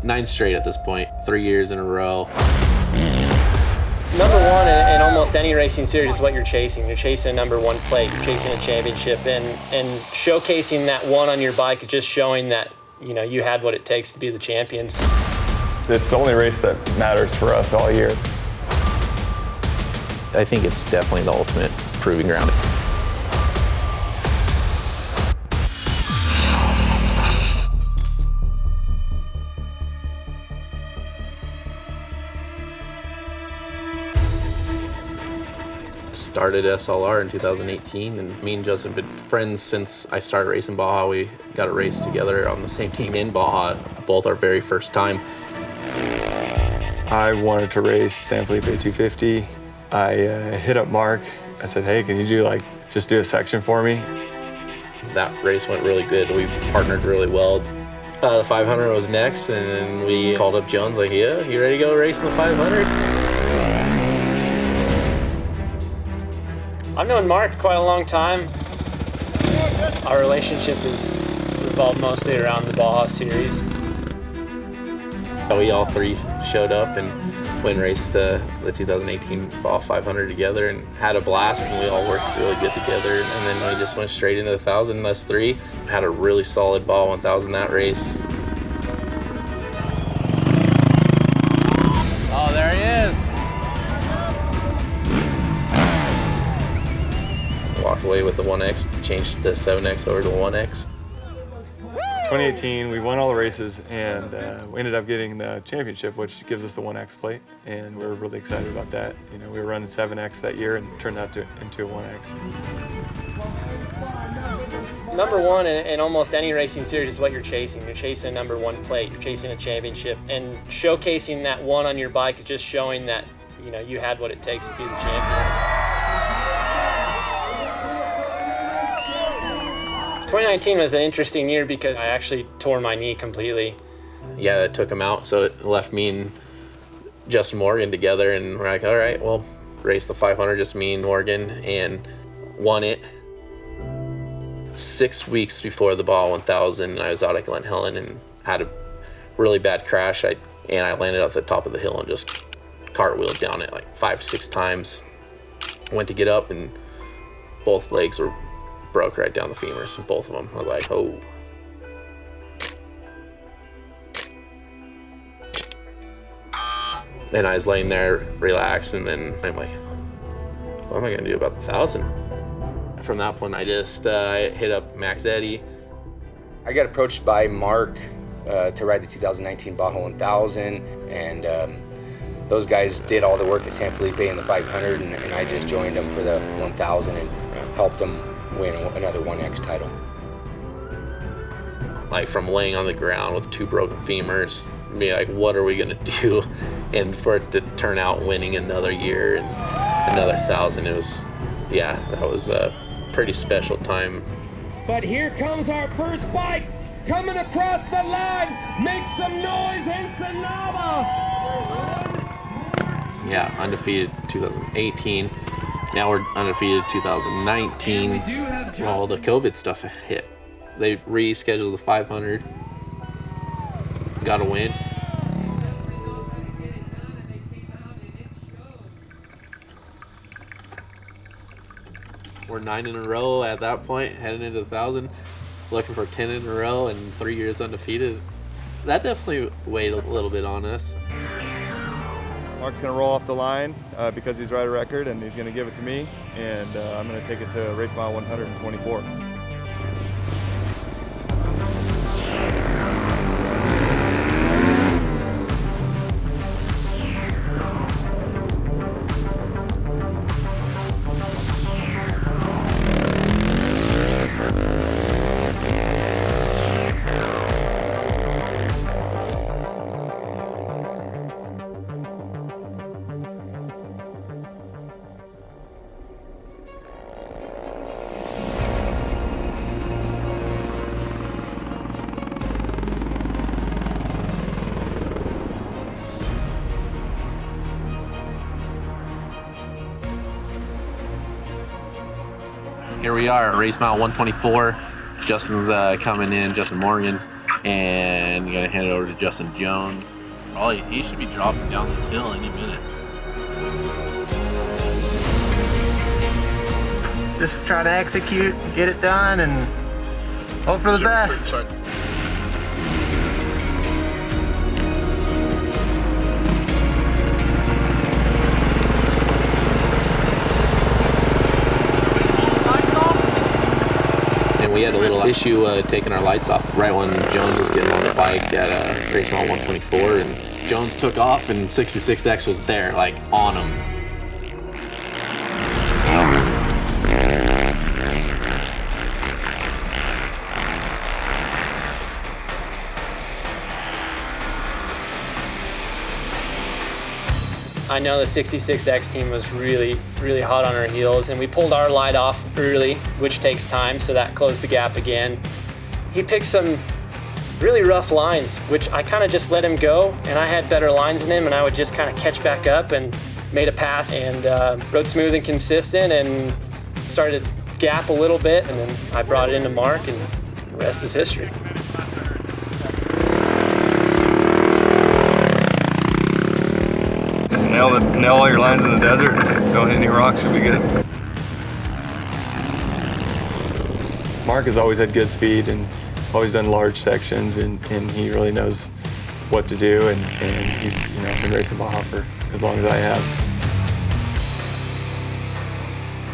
9 straight at this point, 3 years in a row. Number one in almost any racing series is what you're chasing. You're chasing a #1 plate, you're chasing a championship, and showcasing that one on your bike is just showing that, you know, you had what it takes to be the champions. It's the only race that matters for us all year. I think it's definitely the ultimate proving ground. Started SLR in 2018, and me and Justin have been friends since I started racing Baja. We got a race together on the same team in Baja, both our very first time. I wanted to race San Felipe 250. I hit up Mark. I said, hey, can you just do a section for me? That race went really good. We partnered really well. The 500 was next, and then we called up Jones like, yeah, you ready to go racing the 500? I've known Mark quite a long time. Our relationship has revolved mostly around the Baja series. We all three showed up and went and raced the 2018 Baja 500 together and had a blast, and we all worked really good together. And then we just went straight into the 1,000, us three. Had a really solid Baja 1000 that race. Oh, there he is. Walked away with the 1X, changed the 7X over to the 1X. 2018, we won all the races, and we ended up getting the championship, which gives us the 1X plate, and we're really excited about that. You know, we were running 7X that year, and it turned out into a 1X. Number one in almost any racing series is what you're chasing. You're chasing a #1 plate, you're chasing a championship, and showcasing that one on your bike is just showing that, you know, you had what it takes to be the champions. 2019 was an interesting year because I actually tore my knee completely. Yeah, that took him out, so it left me and Justin Morgan together, and we're like, all right, well, race the 500, just me and Morgan, and won it. 6 weeks before the Baja 1000, I was out at Glen Helen and had a really bad crash, and I landed at the top of the hill and just cartwheeled down it like 5-6 times. Went to get up, and both legs were broke right down the femurs, both of them. I was like, oh. And I was laying there, relaxed, and then I'm like, what am I gonna do about the 1,000? From that point, I just hit up Max Eddy. I got approached by Mark to ride the 2019 Baja 1000, and those guys did all the work at San Felipe in the 500, and I just joined them for the 1000 and helped them win another 1X title. Like, from laying on the ground with 2 broken femurs, be like, what are we gonna do? And for it to turn out winning another year and another 1,000, it was, yeah, that was a pretty special time. But here comes our first bike coming across the line. Make some noise, Ensenada! Yeah, undefeated 2018. Now we're undefeated 2019. All the COVID stuff hit. They rescheduled the 500. Got a win. We're 9 in a row at that point, heading into the 1,000, looking for 10 in a row and 3 years undefeated. That definitely weighed a little bit on us. Mark's going to roll off the line because he's ride a record, and he's going to give it to me, and I'm going to take it to race mile 124. Here we are at race mile 124. Justin's coming in, Justin Morgan. And you gotta hand it over to Justin Jones. Oh, he should be dropping down this hill any minute. Just try to execute, get it done, and hope for the best. And we had a little issue taking our lights off right when Jones was getting on the bike at race mile 124, and Jones took off and 66X was there, like on him. I know the 66X team was really, really hot on our heels, and we pulled our light off early, which takes time, so that closed the gap again. He picked some really rough lines, which I kind of just let him go, and I had better lines than him, and I would just kind of catch back up and made a pass and rode smooth and consistent and started to gap a little bit, and then I brought it into Mark, and the rest is history. Nail all your lines in the desert. Don't hit any rocks, you'll be good. Mark has always had good speed and always done large sections, and he really knows what to do, and he's been racing Baja for as long as I have.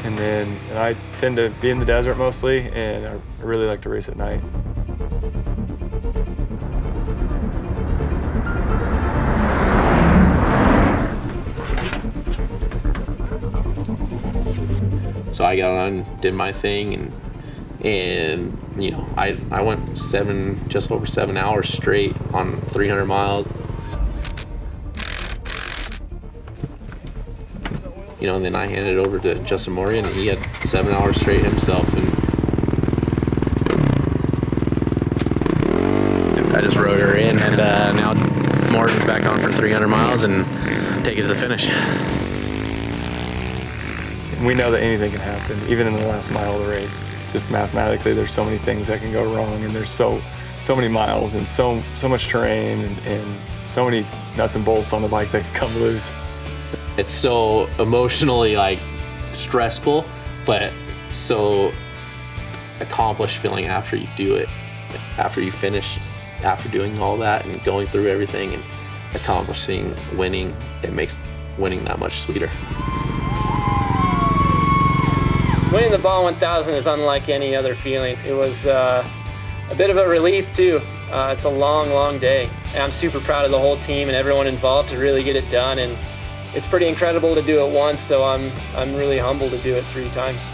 And I tend to be in the desert mostly, and I really like to race at night. So I got on, did my thing, and I went just over 7 hours straight on 300 miles. And then I handed it over to Justin Morgan, and he had 7 hours straight himself, and I just rode her in, and now Morgan's back on for 300 miles and take it to the finish. We know that anything can happen, even in the last mile of the race. Just mathematically, there's so many things that can go wrong, and there's so many miles and so much terrain and so many nuts and bolts on the bike that can come loose. It's so emotionally stressful, but so accomplished feeling after you do it, after you finish, after doing all that and going through everything and accomplishing winning. It makes winning that much sweeter. Winning the Baja 1000 is unlike any other feeling. It was a bit of a relief too. It's a long, long day. And I'm super proud of the whole team and everyone involved to really get it done. And it's pretty incredible to do it once, so I'm really humbled to do it 3 times.